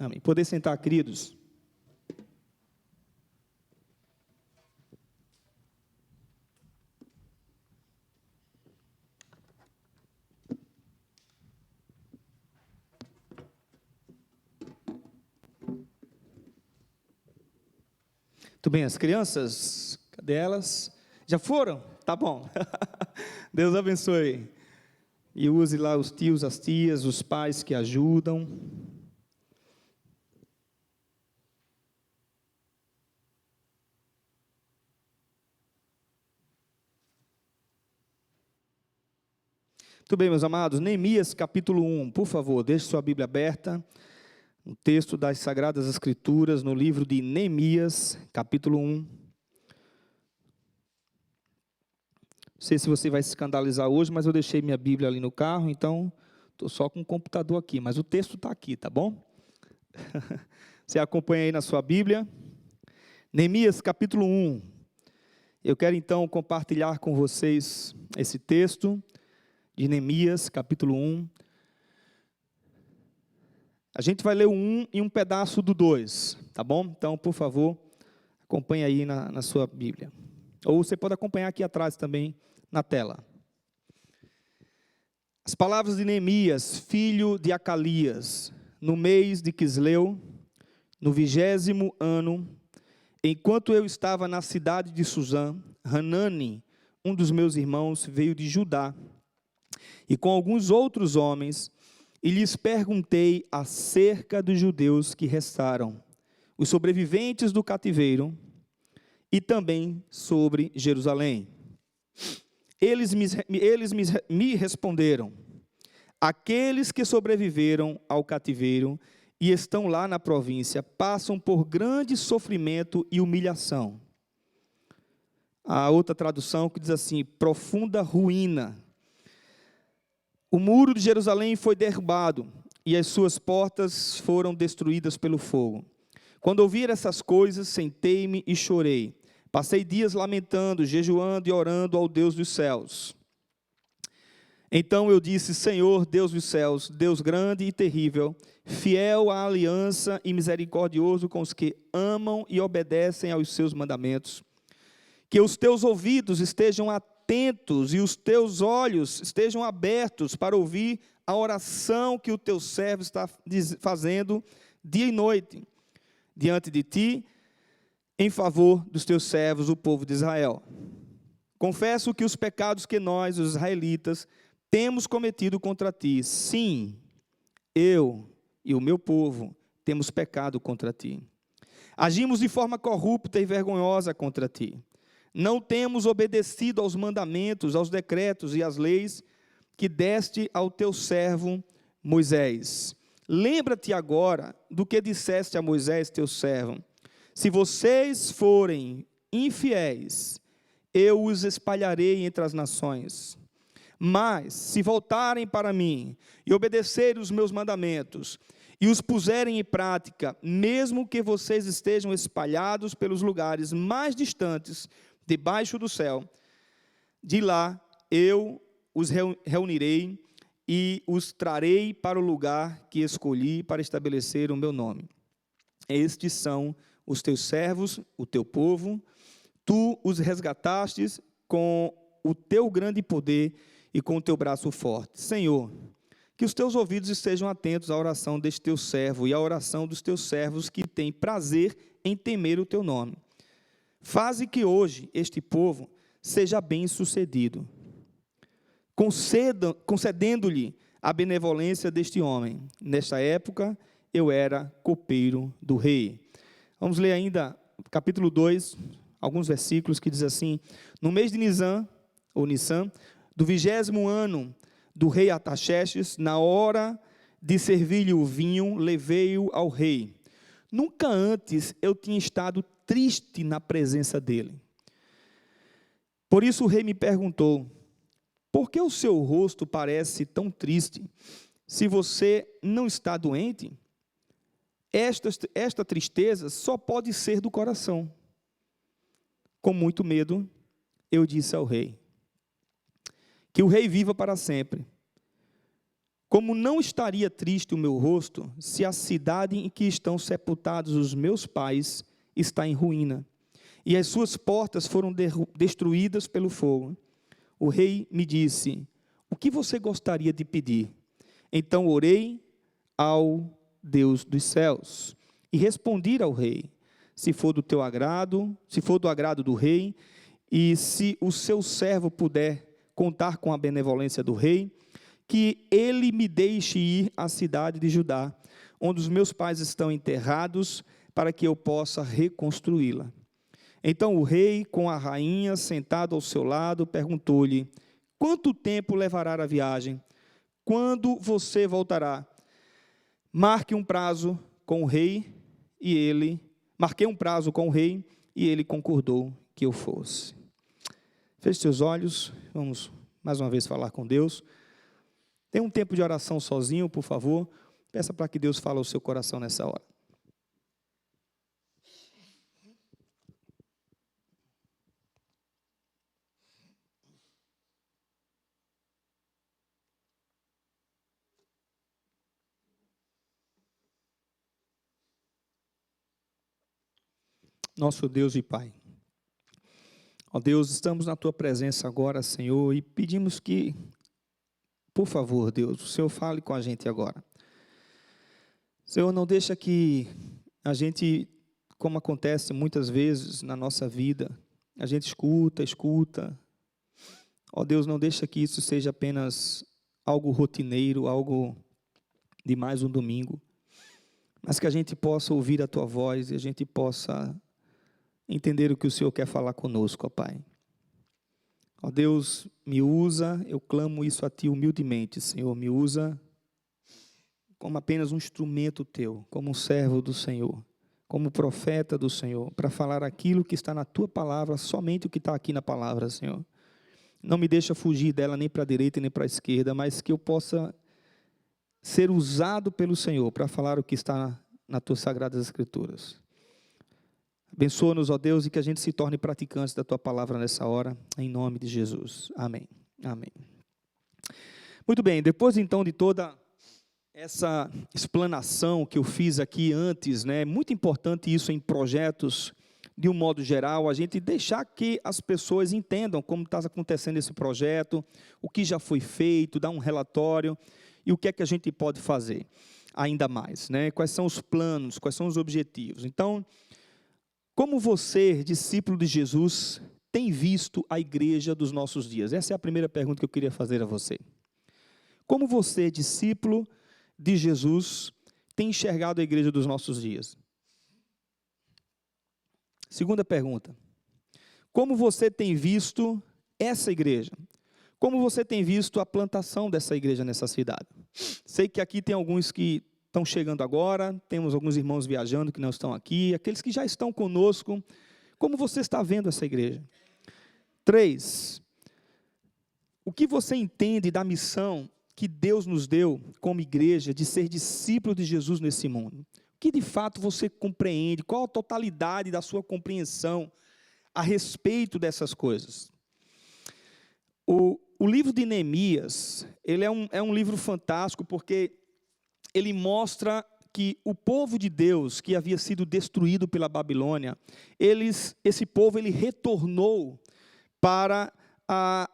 Amém. Poder sentar, queridos. Muito bem, as crianças, cadê elas? Já foram? Tá bom. Deus abençoe. E use lá os tios, as tias, os pais que ajudam. Muito bem, meus amados. Neemias, capítulo 1, por favor, deixe sua Bíblia aberta. Um texto das Sagradas Escrituras, no livro de Neemias, capítulo 1. Não sei se você vai se escandalizar hoje, mas eu deixei minha Bíblia ali no carro, então estou só com o computador aqui, mas o texto está aqui, tá bom? Você acompanha aí na sua Bíblia. Neemias, capítulo 1. Eu quero então compartilhar com vocês esse texto de Neemias, capítulo 1. A gente vai ler o 1 e um pedaço do 2, tá bom? Então, por favor, acompanhe aí na sua Bíblia. Ou você pode acompanhar aqui atrás também, na tela. As palavras de Neemias, filho de Acalias, no mês de Quisleu, no 20º ano, enquanto eu estava na cidade de Suzã, Hanani, um dos meus irmãos, veio de Judá, e com alguns outros homens, e lhes perguntei acerca dos judeus que restaram, os sobreviventes do cativeiro, e também sobre Jerusalém. Eles me responderam: aqueles que sobreviveram ao cativeiro e estão lá na província, passam por grande sofrimento e humilhação. A outra tradução que diz assim: profunda ruína. O muro de Jerusalém foi derrubado e as suas portas foram destruídas pelo fogo. Quando ouvi essas coisas, sentei-me e chorei. Passei dias lamentando, jejuando e orando ao Deus dos céus. Então eu disse: Senhor, Deus dos céus, Deus grande e terrível, fiel à aliança e misericordioso com os que amam e obedecem aos seus mandamentos, que os teus ouvidos estejam atentos e os teus olhos estejam abertos para ouvir a oração que o teu servo está fazendo dia e noite diante de ti, em favor dos teus servos, o povo de Israel. Confesso que os pecados que nós, os israelitas, temos cometido contra ti, sim, eu e o meu povo temos pecado contra ti. Agimos de forma corrupta e vergonhosa contra ti. Não temos obedecido aos mandamentos, aos decretos e às leis que deste ao teu servo Moisés. Lembra-te agora do que disseste a Moisés, teu servo. Se vocês forem infiéis, eu os espalharei entre as nações. Mas, se voltarem para mim e obedecerem os meus mandamentos e os puserem em prática, mesmo que vocês estejam espalhados pelos lugares mais distantes debaixo do céu, de lá eu os reunirei e os trarei para o lugar que escolhi para estabelecer o meu nome. Estes são os teus servos, o teu povo, tu os resgatastes com o teu grande poder e com o teu braço forte. Senhor, que os teus ouvidos estejam atentos à oração deste teu servo e à oração dos teus servos que têm prazer em temer o teu nome. Faze que hoje este povo seja bem sucedido, concedendo-lhe a benevolência deste homem. Nesta época, eu era copeiro do rei. Vamos ler ainda, capítulo 2, alguns versículos que diz assim: no mês de Nissan, do 20º ano do rei Artaxerxes, na hora de servir-lhe o vinho, levei-o ao rei. Nunca antes eu tinha estado triste na presença dele. Por isso o rei me perguntou: por que o seu rosto parece tão triste, se você não está doente? Esta tristeza só pode ser do coração. Com muito medo, eu disse ao rei: que o rei viva para sempre. Como não estaria triste o meu rosto, se a cidade em que estão sepultados os meus pais está em ruína, e as suas portas foram destruídas pelo fogo? O rei me disse: o que você gostaria de pedir? Então orei ao Deus dos céus, e respondi ao rei: se for do teu agrado, se for do agrado do rei, e se o seu servo puder contar com a benevolência do rei, que ele me deixe ir à cidade de Judá, onde os meus pais estão enterrados, para que eu possa reconstruí-la. Então o rei, com a rainha sentado ao seu lado, perguntou-lhe: quanto tempo levará a viagem? Quando você voltará? Marquei um prazo com o rei, e ele concordou que eu fosse. Feche seus olhos, vamos mais uma vez falar com Deus. Tem um tempo de oração sozinho, por favor. Peça para que Deus fale ao seu coração nessa hora. Nosso Deus e Pai. Ó Deus, estamos na Tua presença agora, Senhor, e pedimos que, por favor, Deus, o Senhor fale com a gente agora. Senhor, não deixa que a gente, como acontece muitas vezes na nossa vida, a gente escuta. Ó Deus, não deixa que isso seja apenas algo rotineiro, algo de mais um domingo, mas que a gente possa ouvir a Tua voz e a gente possa entender o que o Senhor quer falar conosco, ó Pai. Ó Deus, me usa, eu clamo isso a Ti humildemente, Senhor, me usa como apenas um instrumento Teu, como um servo do Senhor, como profeta do Senhor, para falar aquilo que está na Tua palavra, somente o que está aqui na palavra, Senhor. Não me deixa fugir dela nem para a direita nem para a esquerda, mas que eu possa ser usado pelo Senhor para falar o que está nas Tuas Sagradas Escrituras. Abençoa-nos, ó Deus, e que a gente se torne praticantes da Tua palavra nessa hora, em nome de Jesus. Amém. Amém. Muito bem, depois então de toda essa explanação que eu fiz aqui antes, né, é muito importante isso em projetos, de um modo geral, a gente deixar que as pessoas entendam como está acontecendo esse projeto, o que já foi feito, dar um relatório, e o que é que a gente pode fazer ainda mais, né? Quais são os planos, quais são os objetivos. Então, como você, discípulo de Jesus, tem visto a igreja dos nossos dias? Essa é a primeira pergunta que eu queria fazer a você. Como você, discípulo de Jesus, tem enxergado a igreja dos nossos dias? Segunda pergunta. Como você tem visto essa igreja? Como você tem visto a plantação dessa igreja nessa cidade? Sei que aqui tem alguns que estão chegando agora, temos alguns irmãos viajando que não estão aqui, aqueles que já estão conosco, como você está vendo essa igreja? 3, o que você entende da missão que Deus nos deu como igreja, de ser discípulo de Jesus nesse mundo? O que de fato você compreende? Qual a totalidade da sua compreensão a respeito dessas coisas? O livro de Neemias, ele é um livro fantástico, porque ele mostra que o povo de Deus, que havia sido destruído pela Babilônia, esse povo ele retornou para a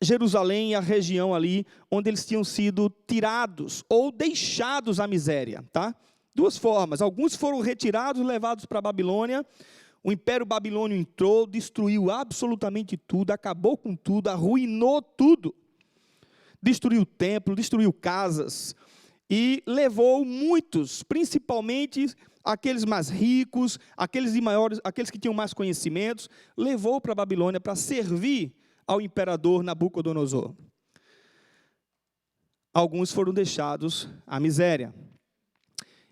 Jerusalém, a região ali, onde eles tinham sido tirados ou deixados à miséria, tá? Duas formas, alguns foram retirados, levados para a Babilônia, o Império Babilônio entrou, destruiu absolutamente tudo, acabou com tudo, arruinou tudo, destruiu o templo, destruiu casas, e levou muitos, principalmente aqueles mais ricos, aqueles que tinham mais conhecimentos, levou para a Babilônia para servir ao imperador Nabucodonosor. Alguns foram deixados à miséria.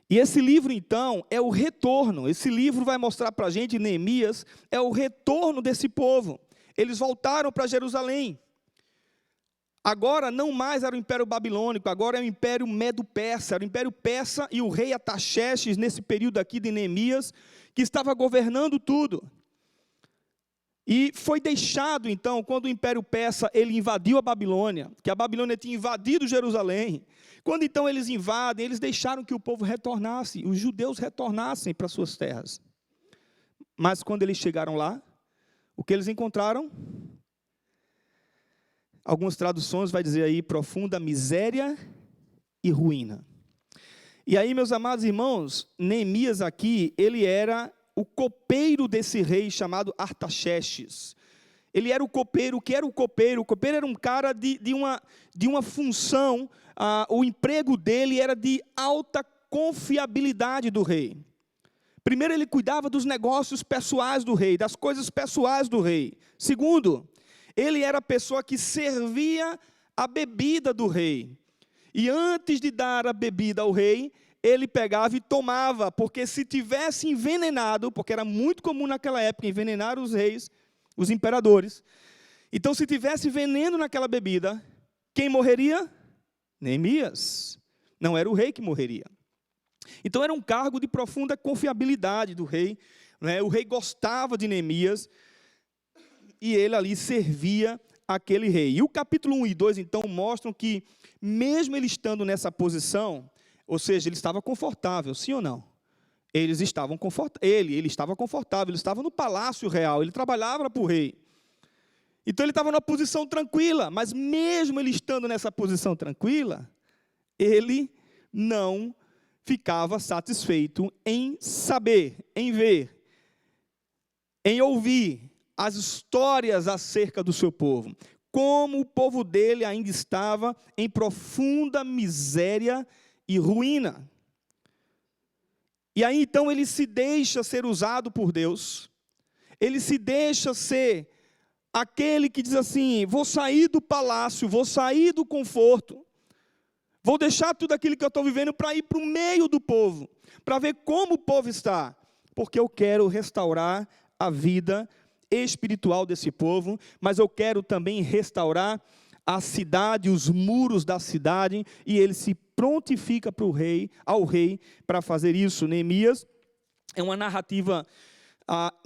E esse livro, então, é o retorno. Esse livro vai mostrar para a gente, Neemias, é o retorno desse povo. Eles voltaram para Jerusalém. Agora não mais era o Império Babilônico, agora é o Império Medo-Persa. Era o Império Persa e o rei Artaxerxes, nesse período aqui de Neemias, que estava governando tudo. E foi deixado, então, quando o Império Persa ele invadiu a Babilônia, que a Babilônia tinha invadido Jerusalém, Quando então eles invadem, eles deixaram que o povo retornasse, os judeus retornassem para suas terras. Mas quando eles chegaram lá, o que eles encontraram? Algumas traduções vai dizer aí, profunda miséria e ruína. E aí, meus amados irmãos, Neemias aqui, ele era o copeiro desse rei chamado Artaxerxes. Ele era o copeiro. O que era o copeiro? O copeiro era um cara de uma função, o emprego dele era de alta confiabilidade do rei. Primeiro, ele cuidava dos negócios pessoais do rei, das coisas pessoais do rei. Segundo, ele era a pessoa que servia a bebida do rei. E antes de dar a bebida ao rei, ele pegava e tomava, porque se tivesse envenenado, porque era muito comum naquela época envenenar os reis, os imperadores. Então, se tivesse veneno naquela bebida, quem morreria? Neemias. Não era o rei que morreria. Então, era um cargo de profunda confiabilidade do rei, né? O rei gostava de Neemias, e ele ali servia aquele rei. E o capítulo 1 e 2, então, mostram que, mesmo ele estando nessa posição, ou seja, ele estava confortável, sim ou não? Ele estava confortável, ele estava no palácio real, ele trabalhava para o rei. Então, ele estava numa posição tranquila, mas mesmo ele estando nessa posição tranquila, ele não ficava satisfeito em saber, em ver, em ouvir as histórias acerca do seu povo, como o povo dele ainda estava em profunda miséria e ruína. E aí então ele se deixa ser usado por Deus, ele se deixa ser aquele que diz assim: vou sair do palácio, vou sair do conforto, vou deixar tudo aquilo que eu estou vivendo para ir para o meio do povo, para ver como o povo está, porque eu quero restaurar a vida espiritual desse povo, mas eu quero também restaurar a cidade, os muros da cidade, e ele se prontifica ao rei, para fazer isso. Neemias é uma narrativa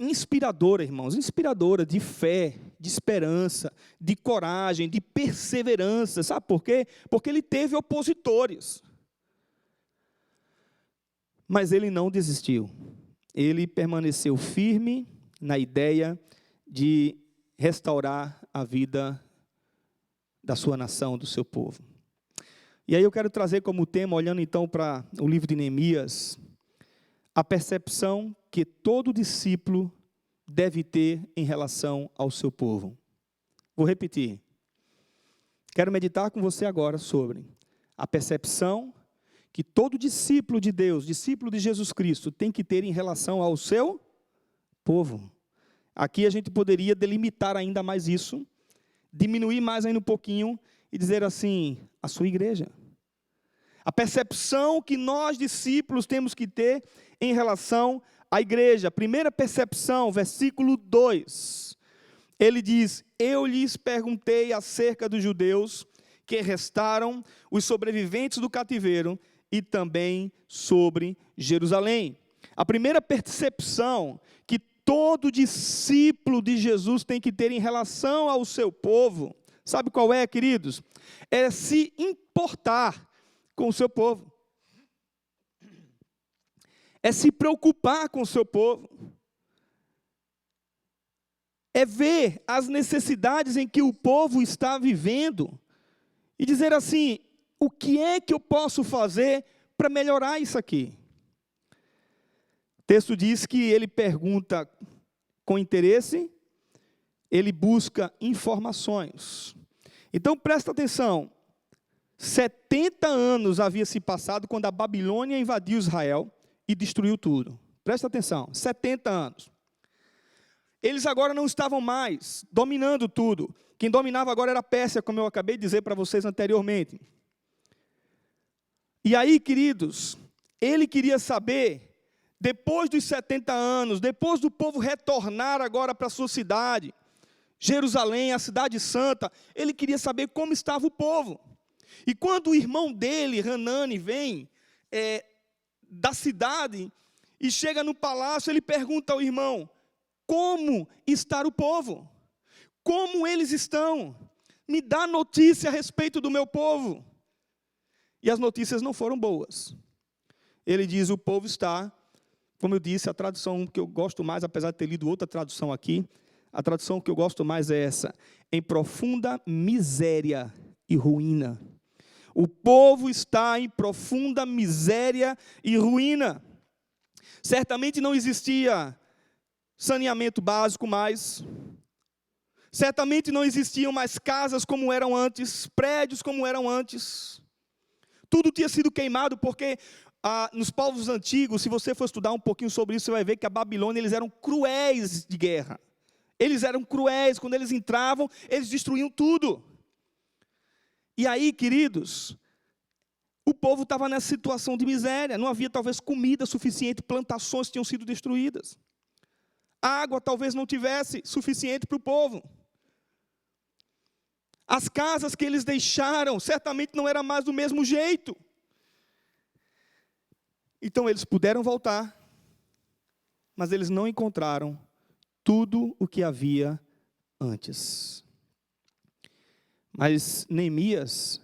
inspiradora, irmãos, inspiradora de fé, de esperança, de coragem, de perseverança. Sabe por quê? Porque ele teve opositores, mas ele não desistiu, ele permaneceu firme na ideia de restaurar a vida da sua nação, do seu povo. E aí eu quero trazer como tema, olhando então para o livro de Neemias, a percepção que todo discípulo deve ter em relação ao seu povo. Vou repetir. Quero meditar com você agora sobre a percepção que todo discípulo de Deus, discípulo de Jesus Cristo, tem que ter em relação ao seu povo. Aqui a gente poderia delimitar ainda mais isso, diminuir mais ainda um pouquinho e dizer assim: a sua igreja. A percepção que nós, discípulos, temos que ter em relação à igreja. Primeira percepção, versículo 2. Ele diz: eu lhes perguntei acerca dos judeus que restaram, os sobreviventes do cativeiro, e também sobre Jerusalém. A primeira percepção que todo discípulo de Jesus tem que ter em relação ao seu povo, sabe qual é, queridos? É se importar com o seu povo. É se preocupar com o seu povo. É ver as necessidades em que o povo está vivendo e dizer assim: o que é que eu posso fazer para melhorar isso aqui? O texto diz que ele pergunta com interesse, ele busca informações. Então presta atenção, 70 anos havia se passado quando a Babilônia invadiu Israel e destruiu tudo. Presta atenção, 70 anos. Eles agora não estavam mais dominando tudo. Quem dominava agora era a Pérsia, como eu acabei de dizer para vocês anteriormente. E aí, queridos, ele queria saber, depois dos 70 anos, depois do povo retornar agora para a sua cidade, Jerusalém, a cidade santa, ele queria saber como estava o povo. E quando o irmão dele, Hanani, vem da cidade e chega no palácio, ele pergunta ao irmão: como está o povo? Como eles estão? Me dá notícia a respeito do meu povo. E as notícias não foram boas. Ele diz, o povo está, como eu disse, a tradução que eu gosto mais, apesar de ter lido outra tradução aqui, a tradução que eu gosto mais é essa: em profunda miséria e ruína. O povo está em profunda miséria e ruína. Certamente não existia saneamento básico mais. Certamente não existiam mais casas como eram antes, prédios como eram antes. Tudo tinha sido queimado, porque nos povos antigos, se você for estudar um pouquinho sobre isso, você vai ver que a Babilônia, eles eram cruéis de guerra. Eles eram cruéis, quando eles entravam, eles destruíam tudo. E aí, queridos, o povo estava nessa situação de miséria, não havia talvez comida suficiente, plantações tinham sido destruídas. Água talvez não tivesse suficiente para o povo. As casas que eles deixaram, certamente não era mais do mesmo jeito. Então eles puderam voltar, mas eles não encontraram tudo o que havia antes. Mas Neemias,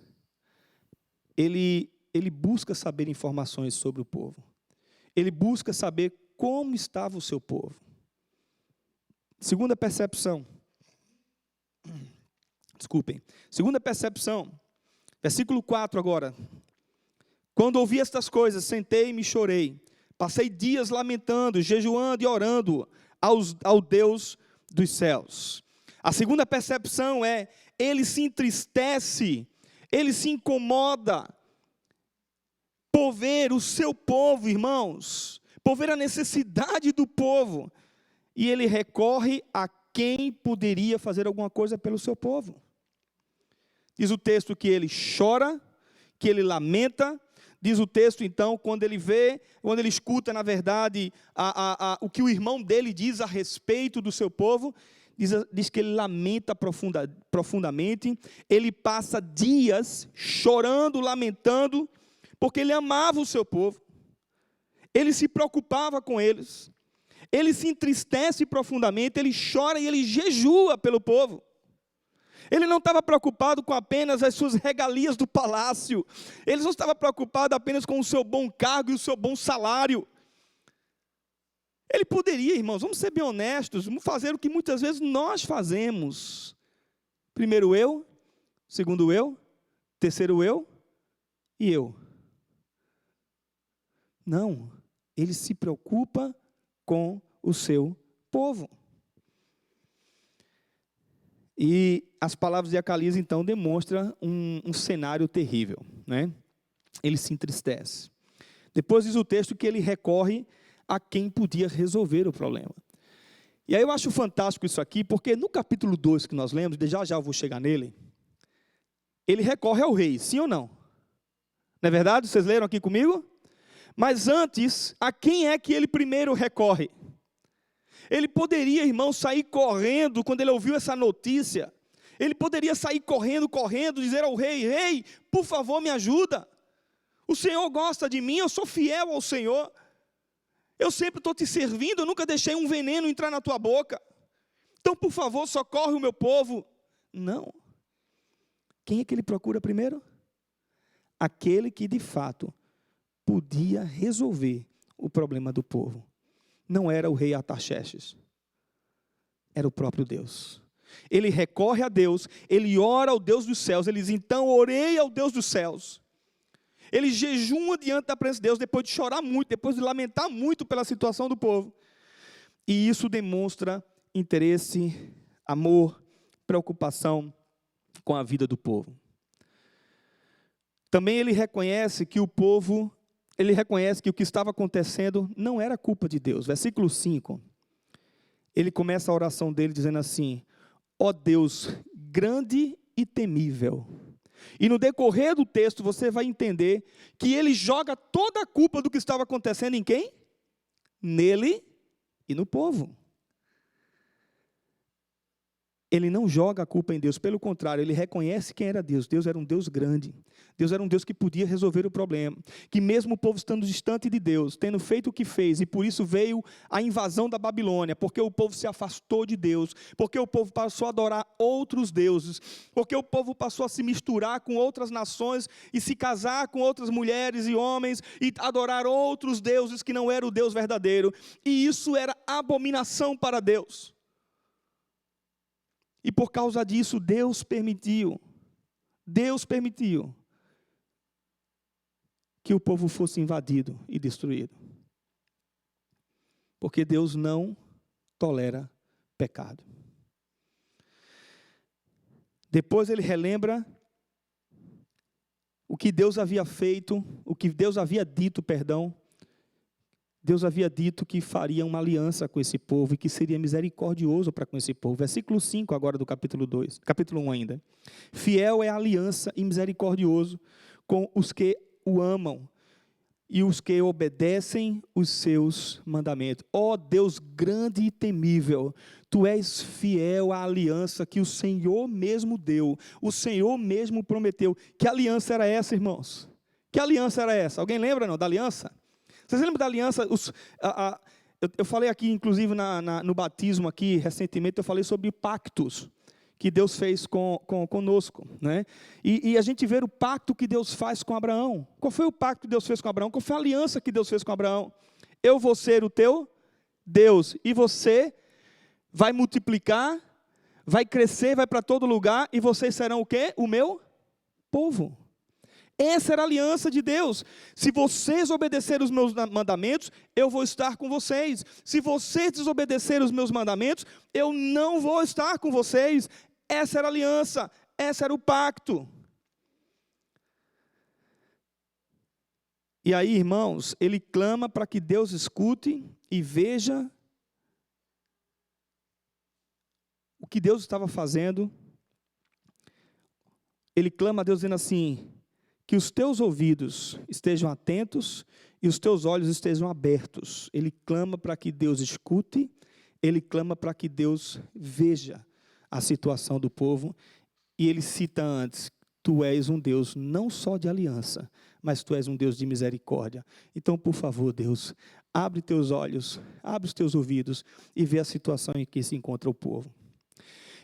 ele busca saber informações sobre o povo. Ele busca saber como estava o seu povo. Segunda percepção. Segunda percepção, versículo 4 agora. Quando ouvi estas coisas, sentei-me e chorei. Passei dias lamentando, jejuando e orando ao Deus dos céus. A segunda percepção é, ele se entristece, ele se incomoda por ver o seu povo, irmãos, por ver a necessidade do povo. E ele recorre a quem poderia fazer alguma coisa pelo seu povo. Diz o texto que ele chora, que ele lamenta. Diz o texto, então, quando ele escuta, na verdade, o que o irmão dele diz a respeito do seu povo, diz que ele lamenta profundamente. Ele passa dias chorando, lamentando, porque ele amava o seu povo. Ele se preocupava com eles. Ele se entristece profundamente, ele chora e ele jejua pelo povo. Ele não estava preocupado com apenas as suas regalias do palácio. Ele não estava preocupado apenas com o seu bom cargo e o seu bom salário. Ele poderia, irmãos, vamos ser bem honestos, vamos fazer o que muitas vezes nós fazemos. Primeiro eu, segundo eu, terceiro eu e eu. Não, ele se preocupa com o seu povo. E as palavras de Acalias, então, demonstram um cenário terrível, né? Ele se entristece. Depois diz o texto que ele recorre a quem podia resolver o problema. E aí eu acho fantástico isso aqui, porque no capítulo 2 que nós lemos, já eu vou chegar nele, ele recorre ao rei, sim ou não? Não é verdade? Vocês leram aqui comigo? Mas antes, a quem é que ele primeiro recorre? Ele poderia, irmão, sair correndo, quando ele ouviu essa notícia, ele poderia sair correndo, dizer ao rei, rei, por favor me ajuda, o Senhor gosta de mim, eu sou fiel ao Senhor, eu sempre estou te servindo, eu nunca deixei um veneno entrar na tua boca, então por favor socorre o meu povo. Não. Quem é que ele procura primeiro? Aquele que de fato podia resolver o problema do povo. Não era o rei Artaxerxes, era o próprio Deus. Ele recorre a Deus, ele ora ao Deus dos céus, ele diz, então orei ao Deus dos céus. Ele jejuma diante da presença de Deus, depois de chorar muito, depois de lamentar muito pela situação do povo. E isso demonstra interesse, amor, preocupação com a vida do povo. Também ele reconhece que o povo, ele reconhece que o que estava acontecendo não era culpa de Deus. Versículo 5, ele começa a oração dele dizendo assim, ó Deus grande e temível. E no decorrer do texto você vai entender que ele joga toda a culpa do que estava acontecendo em quem? Nele e no povo. ele não joga a culpa em Deus, pelo contrário, ele reconhece quem era Deus. Deus era um Deus grande, Deus era um Deus que podia resolver o problema, que mesmo o povo estando distante de Deus, tendo feito o que fez, e por isso veio a invasão da Babilônia, porque o povo se afastou de Deus, porque o povo passou a adorar outros deuses, porque o povo passou a se misturar com outras nações, e se casar com outras mulheres e homens, e adorar outros deuses que não era o Deus verdadeiro, e isso era abominação para Deus. E por causa disso, Deus permitiu que o povo fosse invadido e destruído. Porque Deus não tolera pecado. Depois ele relembra o que Deus havia feito, o que Deus havia dito, Deus havia dito que faria uma aliança com esse povo e que seria misericordioso para com esse povo. Versículo 5 agora do capítulo 2, capítulo 1 ainda. Fiel é a aliança e misericordioso com os que o amam e os que obedecem os seus mandamentos. Ó Deus grande e temível, Tu és fiel à aliança que o Senhor mesmo deu, o Senhor mesmo prometeu. Que aliança era essa, irmãos? Que aliança era essa? Alguém lembra não da aliança? Vocês lembram da aliança? Eu falei aqui, inclusive, no batismo aqui, recentemente, eu falei sobre pactos que Deus fez conosco, né? E a gente vê o pacto que Deus faz com Abraão. Qual foi o pacto que Deus fez com Abraão? Qual foi a aliança que Deus fez com Abraão? Eu vou ser o teu Deus, e você vai multiplicar, vai crescer, vai para todo lugar, e vocês serão o quê? O meu povo. Essa era a aliança de Deus. Se vocês obedecerem os meus mandamentos, eu vou estar com vocês. Se vocês desobedecerem os meus mandamentos, eu não vou estar com vocês. Essa era a aliança, esse era o pacto. E aí, irmãos, ele clama para que Deus escute e veja o que Deus estava fazendo. Ele clama a Deus dizendo assim: que os teus ouvidos estejam atentos e os teus olhos estejam abertos. Ele clama para que Deus escute, ele clama para que Deus veja a situação do povo. E ele cita antes: Tu és um Deus não só de aliança, mas Tu és um Deus de misericórdia. Então, por favor, Deus, abre teus olhos, abre os teus ouvidos e vê a situação em que se encontra o povo.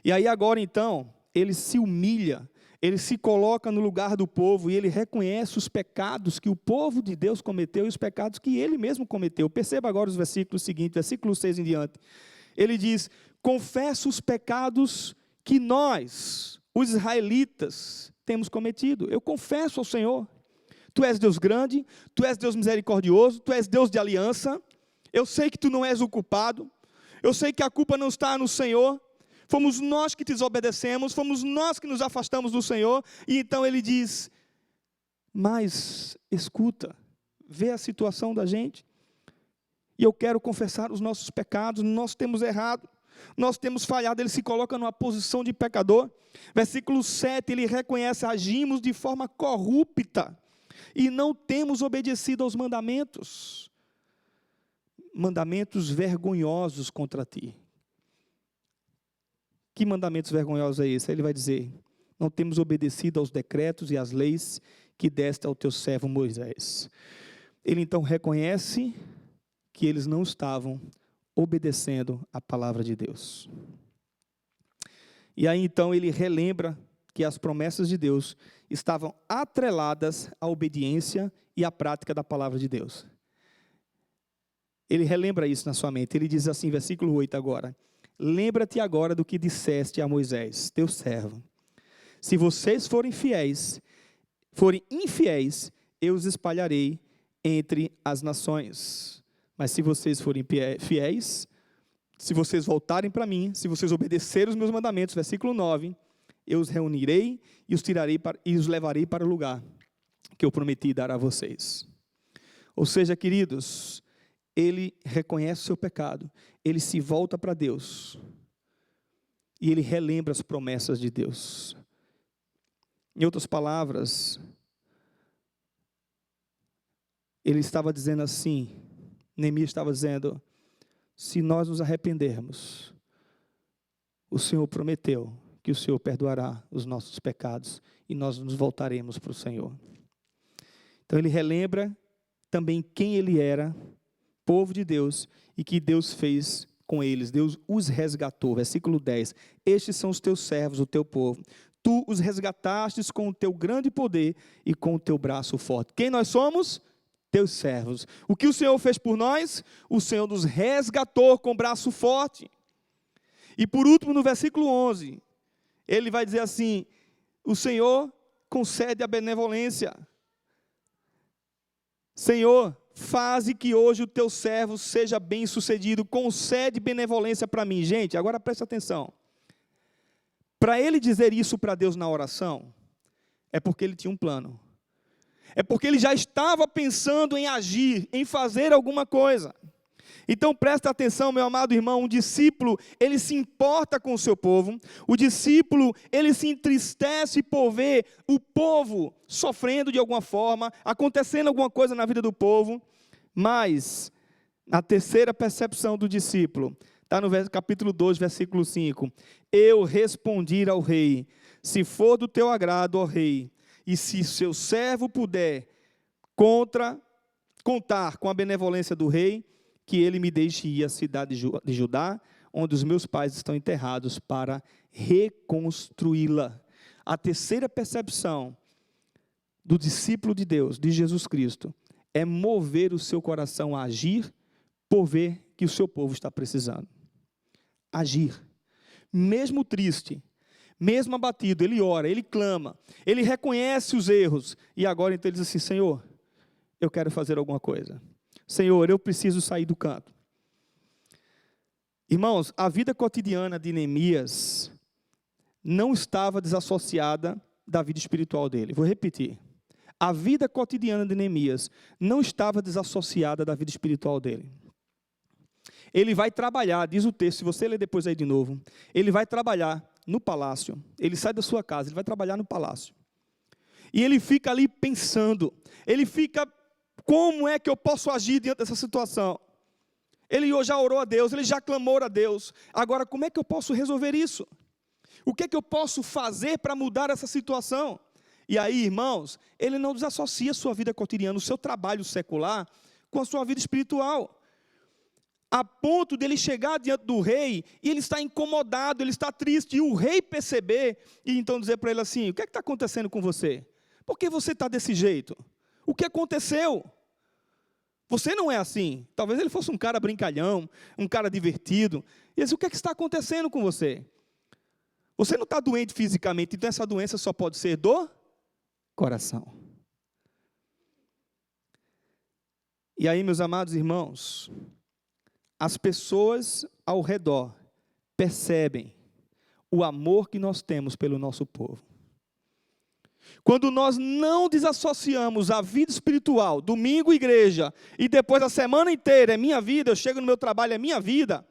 E aí agora então, ele se humilha, ele se coloca no lugar do povo e ele reconhece os pecados que o povo de Deus cometeu e os pecados que ele mesmo cometeu. Perceba agora os versículos seguintes, versículo 6 em diante. Ele diz: confessa os pecados que nós, os israelitas, temos cometido. Eu confesso ao Senhor. Tu és Deus grande, Tu és Deus misericordioso, Tu és Deus de aliança. Eu sei que Tu não és o culpado. Eu sei que a culpa não está no Senhor. Fomos nós que te desobedecemos, fomos nós que nos afastamos do Senhor. E então ele diz: mas escuta, vê a situação da gente. E eu quero confessar os nossos pecados, nós temos errado, nós temos falhado. Ele se coloca numa posição de pecador. Versículo 7, ele reconhece: agimos de forma corrupta e não temos obedecido aos mandamentos. Mandamentos vergonhosos contra ti. Que mandamentos vergonhosos é esse? Aí ele vai dizer: não temos obedecido aos decretos e às leis que deste ao teu servo Moisés. Ele então reconhece que eles não estavam obedecendo a palavra de Deus. E aí então ele relembra que as promessas de Deus estavam atreladas à obediência e à prática da palavra de Deus. Ele relembra isso na sua mente. Ele diz assim, versículo 8 agora: lembra-te agora do que disseste a Moisés, teu servo. Se vocês forem infiéis, eu os espalharei entre as nações. Mas se vocês forem fiéis, se vocês voltarem para mim, se vocês obedecerem os meus mandamentos, versículo 9, eu os reunirei e os levarei para o lugar que eu prometi dar a vocês. Ou seja, queridos, ele reconhece o seu pecado, ele se volta para Deus, e ele relembra as promessas de Deus. Em outras palavras, ele estava dizendo assim, Neemias estava dizendo: se nós nos arrependermos, o Senhor prometeu que o Senhor perdoará os nossos pecados e nós nos voltaremos para o Senhor. Então ele relembra também quem ele era, povo de Deus, e que Deus fez com eles. Deus os resgatou. Versículo 10. Estes são os teus servos, o teu povo. Tu os resgatastes com o teu grande poder e com o teu braço forte. Quem nós somos? Teus servos. O que o Senhor fez por nós? O Senhor nos resgatou com o braço forte. E por último, no versículo 11, ele vai dizer assim: o Senhor concede a benevolência. Senhor, faze que hoje o teu servo seja bem sucedido, concede benevolência para mim. Gente, agora presta atenção. Para ele dizer isso para Deus na oração, é porque ele tinha um plano. É porque ele já estava pensando em agir, em fazer alguma coisa. Então presta atenção, meu amado irmão, um discípulo, ele se importa com o seu povo, o discípulo, ele se entristece por ver o povo sofrendo de alguma forma, acontecendo alguma coisa na vida do povo, mas a terceira percepção do discípulo, está no capítulo 2, versículo 5, eu respondi ao rei, se for do teu agrado, ó rei, e se seu servo puder contar com a benevolência do rei, que ele me deixe ir à cidade de Judá, onde os meus pais estão enterrados, para reconstruí-la. A terceira percepção do discípulo de Deus, de Jesus Cristo, é mover o seu coração a agir por ver que o seu povo está precisando. Agir. Mesmo triste, mesmo abatido, ele ora, ele clama, ele reconhece os erros, e agora então ele diz assim: Senhor, eu quero fazer alguma coisa. Senhor, eu preciso sair do canto. Irmãos, a vida cotidiana de Neemias não estava desassociada da vida espiritual dele. Vou repetir. A vida cotidiana de Neemias não estava desassociada da vida espiritual dele. Ele vai trabalhar, diz o texto, se você ler depois aí de novo, ele vai trabalhar no palácio. Ele sai da sua casa, ele vai trabalhar no palácio. E ele fica ali pensando, ele fica: como é que eu posso agir diante dessa situação? Ele já orou a Deus, ele já clamou a Deus. Agora, como é que eu posso resolver isso? O que é que eu posso fazer para mudar essa situação? E aí, irmãos, ele não desassocia a sua vida cotidiana, o seu trabalho secular, com a sua vida espiritual. A ponto dele chegar diante do rei, e ele está incomodado, ele está triste, e o rei perceber, e então dizer para ele assim: o que é que está acontecendo com você? Por que você está desse jeito? O que aconteceu? Você não é assim. Talvez ele fosse um cara brincalhão, um cara divertido. E ele disse: o que é que está acontecendo com você? Você não está doente fisicamente, então essa doença só pode ser do coração. E aí, meus amados irmãos, as pessoas ao redor percebem o amor que nós temos pelo nosso povo. Quando nós não desassociamos a vida espiritual, domingo igreja, e depois a semana inteira é minha vida, eu chego no meu trabalho, é minha vida.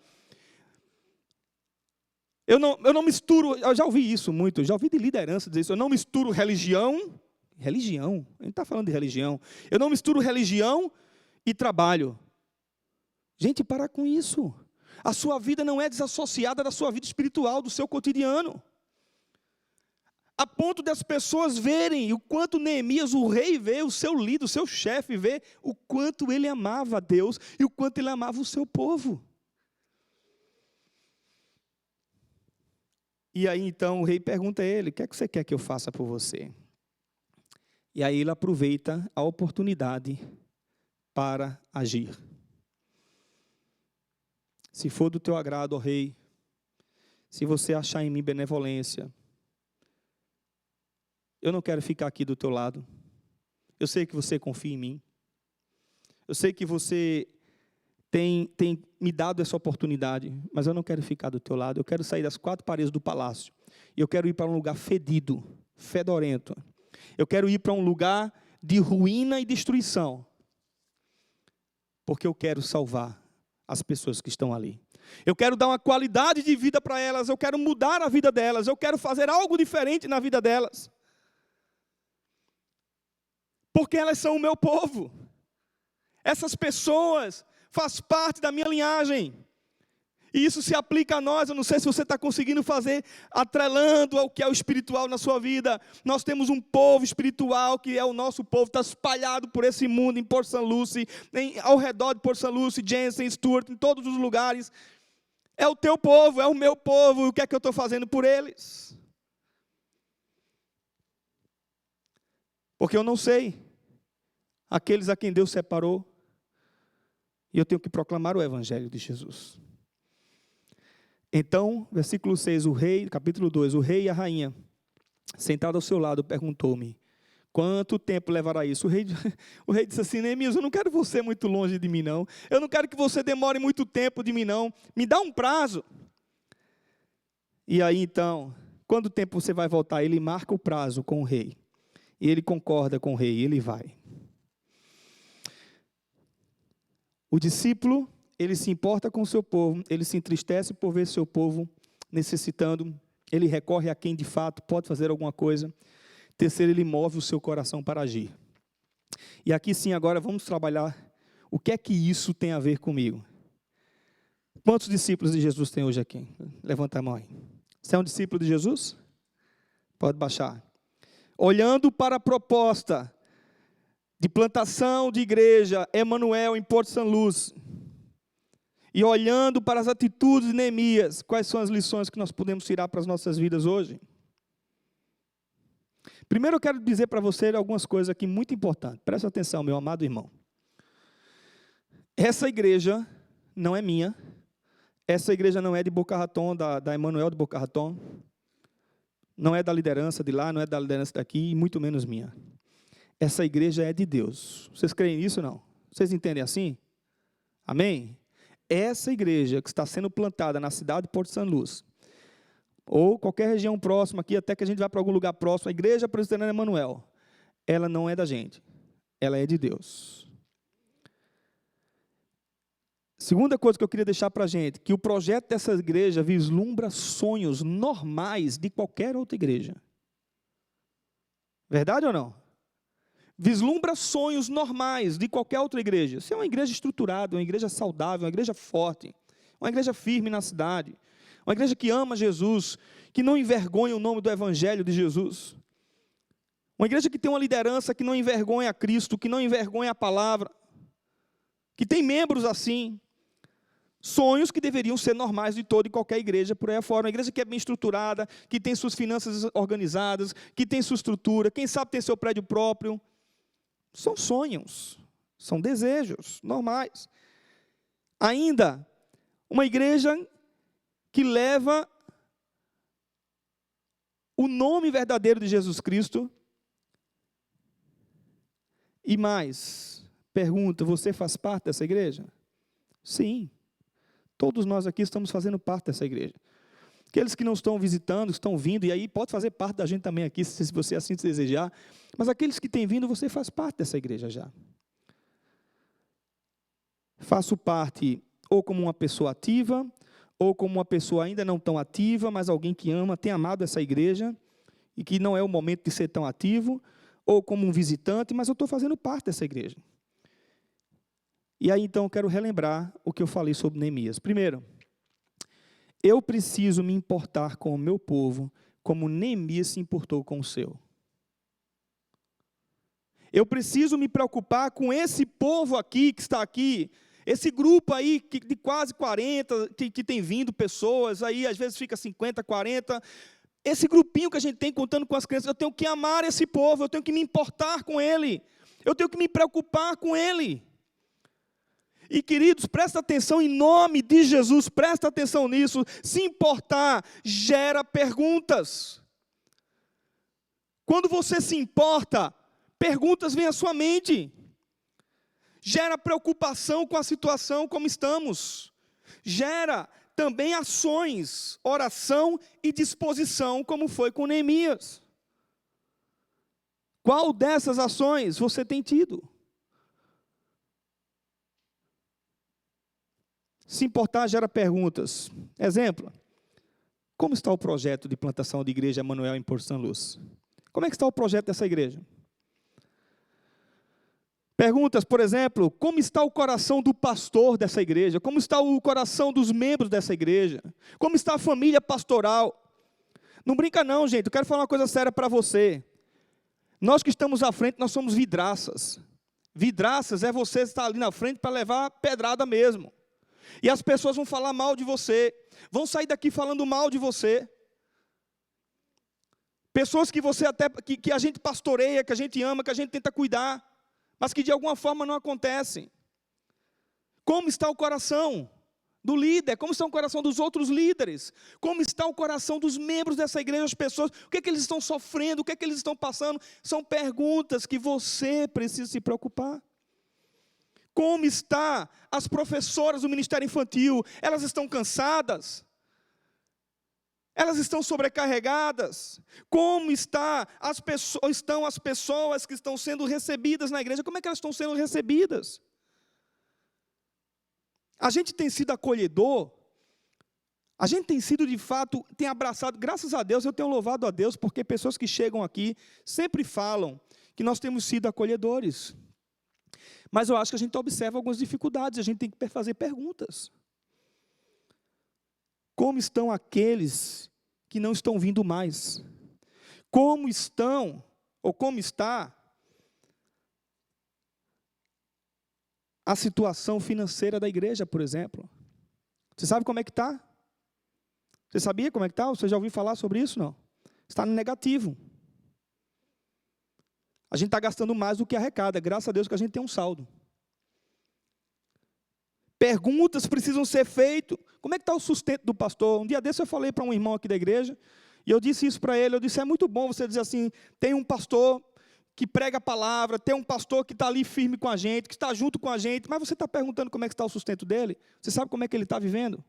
Eu não misturo, eu já ouvi isso muito, já ouvi de liderança dizer isso, eu não misturo religião, a gente está falando de religião, eu não misturo religião e trabalho. Gente, para com isso. A sua vida não é desassociada da sua vida espiritual, do seu cotidiano. A ponto das pessoas verem o quanto Neemias, o rei, vê, o seu líder, o seu chefe, vê o quanto ele amava a Deus e o quanto ele amava o seu povo. E aí então o rei pergunta a ele: o que é que você quer que eu faça por você? E aí ele aproveita a oportunidade para agir. Se for do teu agrado, ó rei, se você achar em mim benevolência, eu não quero ficar aqui do teu lado. Eu sei que você confia em mim. Eu sei que você tem me dado essa oportunidade, mas eu não quero ficar do teu lado. Eu quero sair das quatro paredes do palácio. E eu quero ir para um lugar fedido, fedorento. Eu quero ir para um lugar de ruína e destruição. Porque eu quero salvar as pessoas que estão ali. Eu quero dar uma qualidade de vida para elas. Eu quero mudar a vida delas. Eu quero fazer algo diferente na vida delas. Porque elas são o meu povo. Essas pessoas fazem parte da minha linhagem. E isso se aplica a nós. Eu não sei se você está conseguindo fazer, atrelando ao que é o espiritual na sua vida. Nós temos um povo espiritual, que é o nosso povo, está espalhado por esse mundo, em Port St. Lucie, ao redor de Port St. Lucie, Jensen, Stuart, em todos os lugares. É o teu povo, é o meu povo. O que é que eu estou fazendo por eles? Porque eu não sei. Aqueles a quem Deus separou. E eu tenho que proclamar o evangelho de Jesus. Então, versículo 6, o rei, capítulo 2, o rei e a rainha, sentado ao seu lado, perguntou-me, quanto tempo levará isso? O rei disse assim, Neemias, eu não quero você muito longe de mim não, eu não quero que você demore muito tempo de mim não, me dá um prazo. E aí então, quanto tempo você vai voltar? Ele marca o prazo com o rei, e ele concorda com o rei, e ele vai. O discípulo, ele se importa com o seu povo, ele se entristece por ver seu povo necessitando, ele recorre a quem de fato pode fazer alguma coisa. Terceiro, ele move o seu coração para agir. E aqui sim, agora vamos trabalhar o que é que isso tem a ver comigo. Quantos discípulos de Jesus tem hoje aqui? Levanta a mão aí. Você é um discípulo de Jesus? Pode baixar. Olhando para a proposta de plantação de igreja, Emanuel em Port St. Lucie, e olhando para as atitudes de Neemias, quais são as lições que nós podemos tirar para as nossas vidas hoje? Primeiro eu quero dizer para você algumas coisas aqui muito importantes. Presta atenção, meu amado irmão. Essa igreja não é minha. Essa igreja não é de Boca Raton, da Emanuel de Boca Raton. Não é da liderança de lá, não é da liderança daqui, e muito menos minha. Essa igreja é de Deus. Vocês creem nisso ou não? Vocês entendem assim? Amém? Essa igreja que está sendo plantada na cidade de Port St. Lucie, ou qualquer região próxima aqui, até que a gente vá para algum lugar próximo, a igreja presbiteriana Emanuel, ela não é da gente, ela é de Deus. Segunda coisa que eu queria deixar para a gente, que o projeto dessa igreja vislumbra sonhos normais de qualquer outra igreja. Verdade ou não? Vislumbra sonhos normais de qualquer outra igreja. Se é uma igreja estruturada, uma igreja saudável, uma igreja forte, uma igreja firme na cidade, uma igreja que ama Jesus, que não envergonha o nome do evangelho de Jesus, uma igreja que tem uma liderança que não envergonha a Cristo, que não envergonha a palavra, que tem membros assim, sonhos que deveriam ser normais de toda e qualquer igreja por aí afora, uma igreja que é bem estruturada, que tem suas finanças organizadas, que tem sua estrutura, quem sabe tem seu prédio próprio. São sonhos, são desejos normais. Ainda, uma igreja que leva o nome verdadeiro de Jesus Cristo. E mais, pergunta, você faz parte dessa igreja? Sim, todos nós aqui estamos fazendo parte dessa igreja. Aqueles que não estão visitando, estão vindo, e aí pode fazer parte da gente também aqui, se você assim desejar. Mas aqueles que têm vindo, você faz parte dessa igreja já. Faço parte ou como uma pessoa ativa, ou como uma pessoa ainda não tão ativa, mas alguém que ama, tem amado essa igreja, e que não é o momento de ser tão ativo, ou como um visitante, mas eu estou fazendo parte dessa igreja. E aí então eu quero relembrar o que eu falei sobre Neemias. Primeiro, eu preciso me importar com o meu povo, como Neemias se importou com o seu. Eu preciso me preocupar com esse povo aqui, que está aqui, esse grupo aí de quase 40, que tem vindo pessoas, aí às vezes fica 50, 40, esse grupinho que a gente tem contando com as crianças, eu tenho que amar esse povo, eu tenho que me importar com ele, eu tenho que me preocupar com ele. E queridos, presta atenção em nome de Jesus, presta atenção nisso, se importar gera perguntas. Quando você se importa, perguntas vêm à sua mente. Gera preocupação com a situação como estamos. Gera também ações, oração e disposição, como foi com Neemias. Qual dessas ações você tem tido? Se importar gera perguntas. Exemplo, como está o projeto de plantação de igreja Emanuel em Port St. Lucie? Como é que está o projeto dessa igreja? Perguntas, por exemplo, como está o coração do pastor dessa igreja? Como está o coração dos membros dessa igreja? Como está a família pastoral? Não brinca não, gente, eu quero falar uma coisa séria para você. Nós que estamos à frente, nós somos vidraças. Vidraças é você estar ali na frente para levar pedrada mesmo. E as pessoas vão falar mal de você, vão sair daqui falando mal de você. Pessoas que você até, que a gente pastoreia, que a gente ama, que a gente tenta cuidar, mas que de alguma forma não acontecem. Como está o coração do líder? Como está o coração dos outros líderes? Como está o coração dos membros dessa igreja, as pessoas? O que é que eles estão sofrendo? O que é que eles estão passando? São perguntas que você precisa se preocupar. Como está as professoras do Ministério Infantil? Elas estão cansadas? Elas estão sobrecarregadas? Como estão as pessoas que estão sendo recebidas na igreja? Como é que elas estão sendo recebidas? A gente tem sido acolhedor, a gente tem sido de fato, tem abraçado, graças a Deus, eu tenho louvado a Deus, porque pessoas que chegam aqui sempre falam que nós temos sido acolhedores. Mas eu acho que a gente observa algumas dificuldades, a gente tem que fazer perguntas. Como estão aqueles que não estão vindo mais? Como estão, ou como está a situação financeira da igreja, por exemplo? Você sabe como é que está? Você sabia como é que está? Você já ouviu falar sobre isso? Não. Está no negativo. A gente está gastando mais do que arrecada, graças a Deus que a gente tem um saldo. Perguntas precisam ser feitas. Como é que está o sustento do pastor? Um dia desse eu falei para um irmão aqui da igreja, e eu disse isso para ele, eu disse, é muito bom você dizer assim, tem um pastor que prega a palavra, tem um pastor que está ali firme com a gente, que está junto com a gente, mas você está perguntando como é que está o sustento dele? Você sabe como é que ele está vivendo?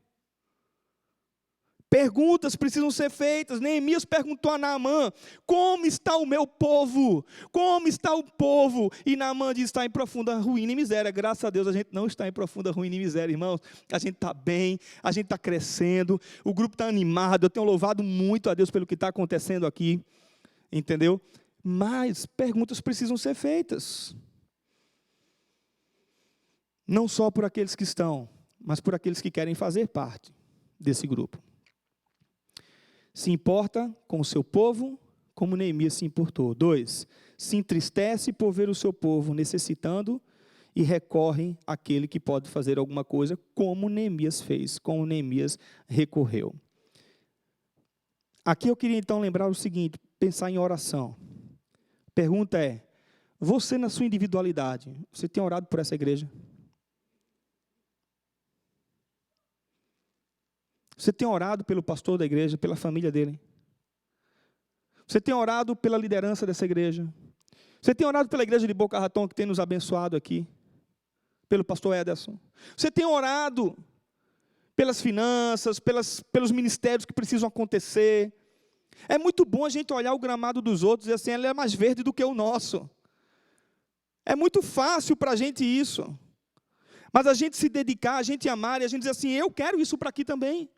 Perguntas precisam ser feitas. Neemias perguntou a Naamã, como está o meu povo? Como está o povo? E Naamã diz, está em profunda ruína e miséria. Graças a Deus a gente não está em profunda ruína e miséria, irmãos. A gente está bem, a gente está crescendo, o grupo está animado, eu tenho louvado muito a Deus pelo que está acontecendo aqui, entendeu? Mas perguntas precisam ser feitas. Não só por aqueles que estão, mas por aqueles que querem fazer parte desse grupo. Se importa com o seu povo, como Neemias se importou. 2, se entristece por ver o seu povo necessitando e recorre àquele que pode fazer alguma coisa, como Neemias fez, como Neemias recorreu. Aqui eu queria então lembrar o seguinte, pensar em oração. Pergunta é, você na sua individualidade, você tem orado por essa igreja? Você tem orado pelo pastor da igreja, pela família dele? Você tem orado pela liderança dessa igreja? Você tem orado pela igreja de Boca Raton, que tem nos abençoado aqui? Pelo pastor Ederson? Você tem orado pelas finanças, pelos ministérios que precisam acontecer? É muito bom a gente olhar o gramado dos outros e dizer assim, ele é mais verde do que o nosso. É muito fácil para a gente isso. Mas a gente se dedicar, a gente amar e a gente dizer assim, eu quero isso para aqui também.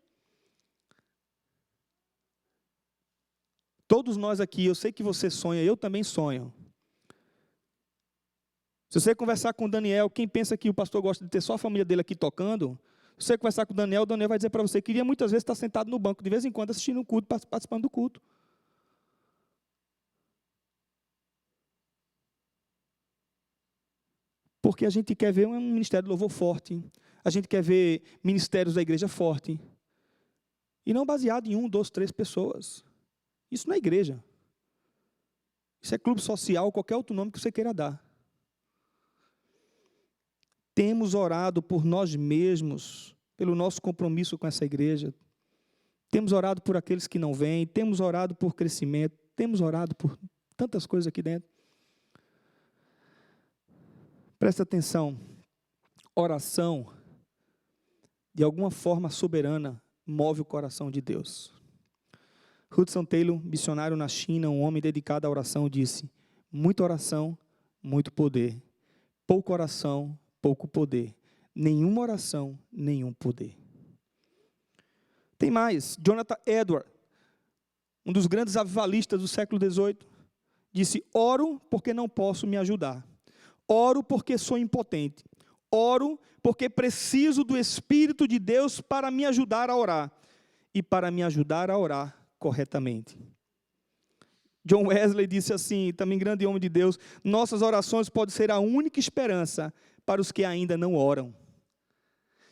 Todos nós aqui, eu sei que você sonha, eu também sonho. Se você conversar com o Daniel, quem pensa que o pastor gosta de ter só a família dele aqui tocando, se você conversar com o Daniel vai dizer para você, queria muitas vezes estar sentado no banco, de vez em quando assistindo um culto, participando do culto. Porque a gente quer ver um ministério de louvor forte, a gente quer ver ministérios da igreja forte, e não baseado em 1, 2, 3 pessoas. Isso não é igreja. Isso é clube social, qualquer outro nome que você queira dar. Temos orado por nós mesmos, pelo nosso compromisso com essa igreja. Temos orado por aqueles que não vêm, temos orado por crescimento, temos orado por tantas coisas aqui dentro. Presta atenção, oração, de alguma forma soberana, move o coração de Deus. Hudson Taylor, missionário na China, um homem dedicado à oração, disse, muita oração, muito poder. Pouca oração, pouco poder. Nenhuma oração, nenhum poder. Tem mais, Jonathan Edwards, um dos grandes avivalistas do século XVIII, disse, oro porque não posso me ajudar. Oro porque sou impotente. Oro porque preciso do Espírito de Deus para me ajudar a orar. E para me ajudar a orar corretamente. John Wesley disse assim, também grande homem de Deus: nossas orações podem ser a única esperança para os que ainda não oram.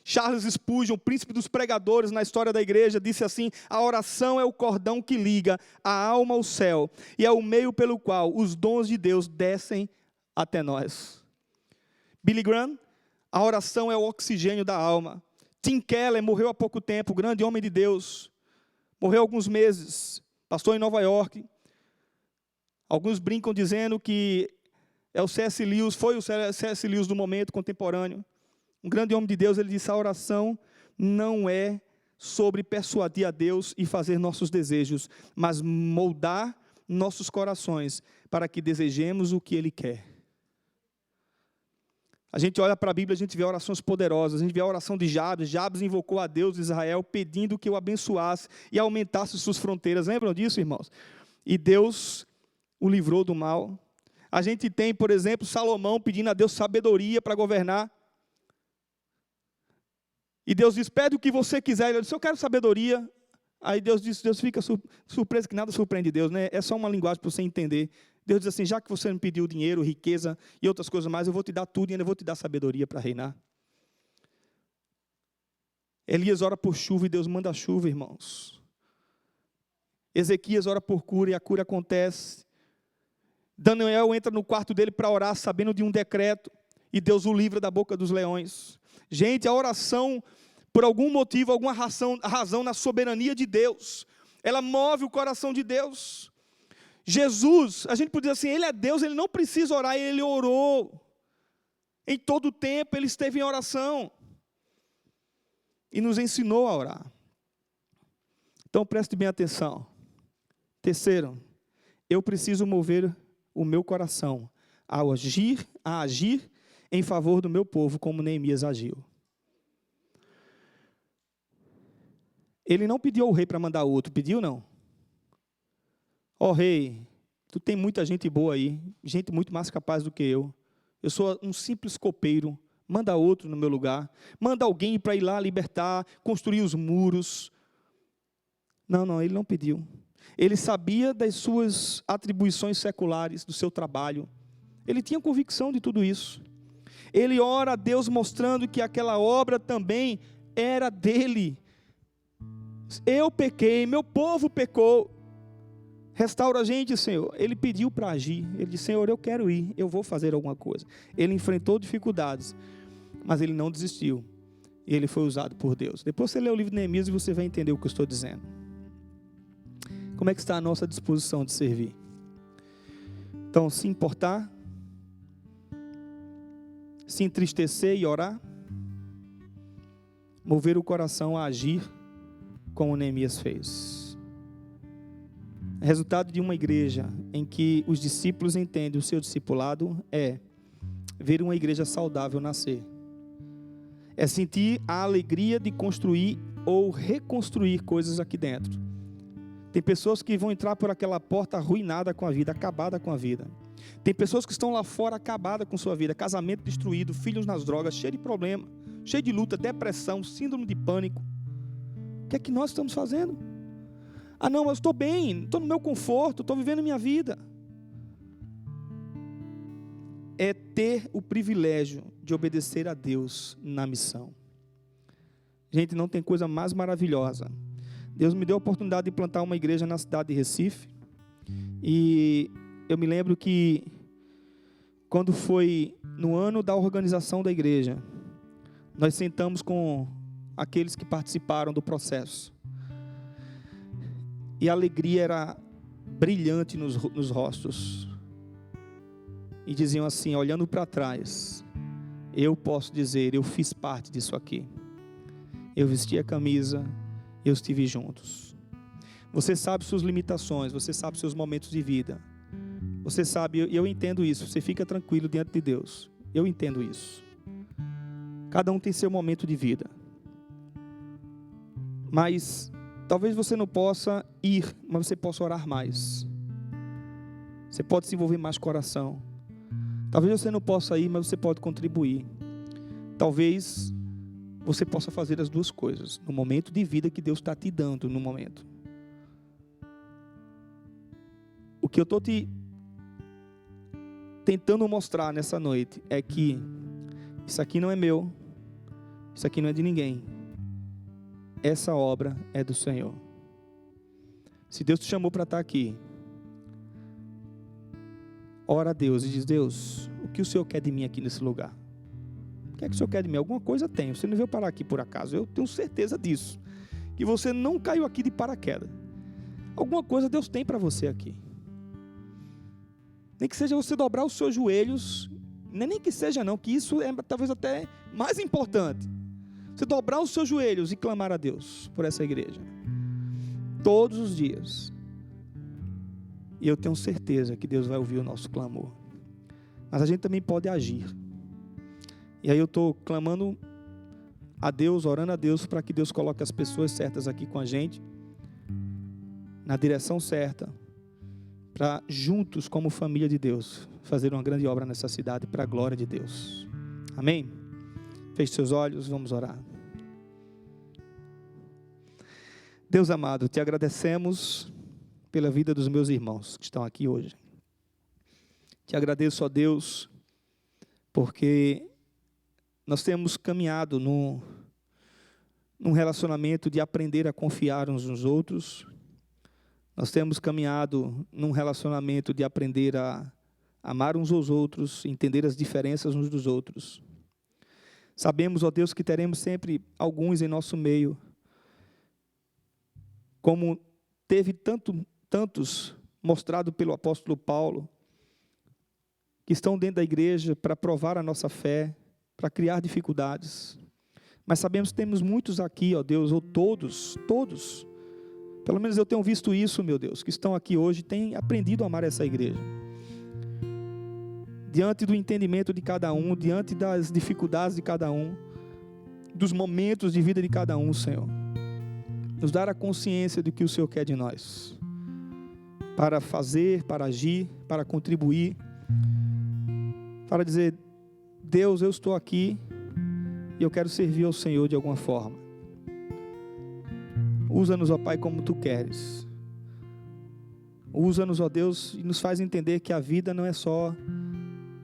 Charles Spurgeon, príncipe dos pregadores na história da igreja, disse assim: a oração é o cordão que liga a alma ao céu, e é o meio pelo qual os dons de Deus descem até nós. Billy Graham: a oração é o oxigênio da alma. Tim Keller morreu há pouco tempo, grande homem de Deus, morreu há alguns meses, pastor em Nova York. Alguns brincam dizendo que é o C.S. Lewis, foi o C.S. Lewis do momento contemporâneo. Um grande homem de Deus, ele disse: a oração não é sobre persuadir a Deus e fazer nossos desejos, mas moldar nossos corações para que desejemos o que Ele quer. A gente olha para a Bíblia, a gente vê orações poderosas, a gente vê a oração de Jabes. Jabes invocou a Deus de Israel, pedindo que o abençoasse e aumentasse suas fronteiras. Lembram disso, irmãos? E Deus o livrou do mal. A gente tem, por exemplo, Salomão pedindo a Deus sabedoria para governar. E Deus diz: pede o que você quiser. Ele disse: eu quero sabedoria. Aí Deus fica surpreso, que nada surpreende Deus, né? É só uma linguagem para você entender. Deus diz assim: já que você me pediu dinheiro, riqueza e outras coisas mais, eu vou te dar tudo e ainda vou te dar sabedoria para reinar. Elias ora por chuva e Deus manda a chuva, irmãos. Ezequias ora por cura e a cura acontece. Daniel entra no quarto dele para orar, sabendo de um decreto, e Deus o livra da boca dos leões. Gente, a oração, por algum motivo, alguma razão na soberania de Deus, ela move o coração de Deus. Jesus, a gente pode dizer assim, Ele é Deus, Ele não precisa orar, Ele orou. Em todo o tempo Ele esteve em oração. E nos ensinou a orar. Então preste bem atenção. Terceiro, eu preciso mover o meu coração a agir em favor do meu povo, como Neemias agiu. Ele não pediu ao rei para mandar outro, pediu não? Ó rei, tu tem muita gente boa aí, gente muito mais capaz do que eu sou um simples copeiro, manda outro no meu lugar, manda alguém para ir lá libertar, construir os muros. Não, ele não pediu. Ele sabia das suas atribuições seculares, do seu trabalho. Ele tinha convicção de tudo isso. Ele ora a Deus mostrando que aquela obra também era dele. Eu pequei, meu povo pecou. Restaura a gente, Senhor. Ele pediu para agir. Ele disse: Senhor, eu quero ir, eu vou fazer alguma coisa. Ele enfrentou dificuldades, mas ele não desistiu. E ele foi usado por Deus. Depois você lê o livro de Neemias e você vai entender o que eu estou dizendo. Como é que está a nossa disposição de servir? Então, se importar, se entristecer e orar, mover o coração a agir como Neemias fez. Resultado de uma igreja em que os discípulos entendem o seu discipulado é ver uma igreja saudável nascer. É sentir a alegria de construir ou reconstruir coisas aqui dentro. Tem pessoas que vão entrar por aquela porta arruinada com a vida, acabada com a vida. Tem pessoas que estão lá fora acabadas com sua vida, casamento destruído, filhos nas drogas, cheio de problema, cheio de luta, depressão, síndrome de pânico. O que é que nós estamos fazendo? Ah não, eu estou bem, estou no meu conforto, estou vivendo a minha vida. É ter o privilégio de obedecer a Deus na missão. Gente, não tem coisa mais maravilhosa. Deus me deu a oportunidade de plantar uma igreja na cidade de Recife. E eu me lembro que quando foi no ano da organização da igreja, nós sentamos com aqueles que participaram do processo. E a alegria era brilhante nos rostos. E diziam assim, olhando para trás: eu posso dizer, eu fiz parte disso aqui. Eu vesti a camisa, eu estive juntos. Você sabe suas limitações, você sabe seus momentos de vida. Você sabe, eu entendo isso, você fica tranquilo diante de Deus. Eu entendo isso. Cada um tem seu momento de vida. Mas talvez você não possa ir, mas você possa orar mais. Você pode se envolver mais com oração. Talvez você não possa ir, mas você pode contribuir. Talvez você possa fazer as duas coisas, no momento de vida que Deus está te dando, no momento. O que eu estou te tentando mostrar nessa noite é que isso aqui não é meu, isso aqui não é de ninguém. Essa obra é do Senhor. Se Deus te chamou para estar aqui, ora a Deus e diz: Deus, o que o Senhor quer de mim aqui nesse lugar? O que é que o Senhor quer de mim? Alguma coisa tem. Você não veio parar aqui por acaso. Eu tenho certeza disso. Que você não caiu aqui de paraquedas. Alguma coisa Deus tem para você aqui. Nem que seja você dobrar os seus joelhos. Nem que seja não, que isso é talvez até mais importante. Você dobrar os seus joelhos e clamar a Deus por essa igreja. Todos os dias. E eu tenho certeza que Deus vai ouvir o nosso clamor. Mas a gente também pode agir. E aí eu estou clamando a Deus, orando a Deus, para que Deus coloque as pessoas certas aqui com a gente, na direção certa, para juntos, como família de Deus, fazer uma grande obra nessa cidade, para a glória de Deus. Amém? Feche seus olhos, vamos orar. Deus amado, te agradecemos pela vida dos meus irmãos que estão aqui hoje. Te agradeço, ó Deus, porque nós temos caminhado num relacionamento de aprender a confiar uns nos outros. Nós temos caminhado num relacionamento de aprender a amar uns aos outros, entender as diferenças uns dos outros. Sabemos, ó Deus, que teremos sempre alguns em nosso meio, como teve tantos mostrado pelo apóstolo Paulo, que estão dentro da igreja para provar a nossa fé, para criar dificuldades. Mas sabemos que temos muitos aqui, ó Deus, ou todos, pelo menos eu tenho visto isso, meu Deus, que estão aqui hoje, têm aprendido a amar essa igreja. Diante do entendimento de cada um, diante das dificuldades de cada um, dos momentos de vida de cada um, Senhor. Nos dar a consciência do que o Senhor quer de nós. Para fazer, para agir, para contribuir. Para dizer: Deus, eu estou aqui e eu quero servir ao Senhor de alguma forma. Usa-nos, ó Pai, como Tu queres. Usa-nos, ó Deus, e nos faz entender que a vida não é só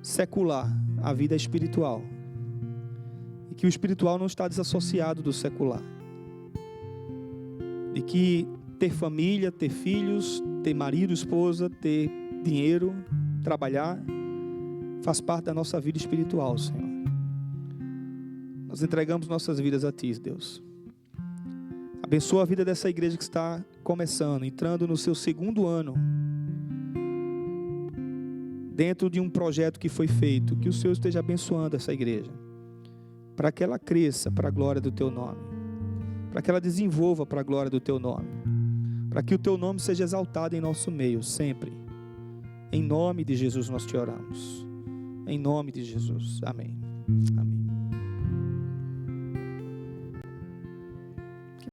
secular, a vida é espiritual. E que o espiritual não está desassociado do secular. E que ter família, ter filhos, ter marido, esposa, ter dinheiro, trabalhar, faz parte da nossa vida espiritual, Senhor. Nós entregamos nossas vidas a Ti, Deus. Abençoa a vida dessa igreja que está começando, entrando no seu 2º ano, dentro de um projeto que foi feito. Que o Senhor esteja abençoando essa igreja, para que ela cresça para a glória do Teu nome, para que ela desenvolva para a glória do Teu nome, para que o Teu nome seja exaltado em nosso meio, sempre. Em nome de Jesus nós te oramos. Em nome de Jesus. Amém. Amém.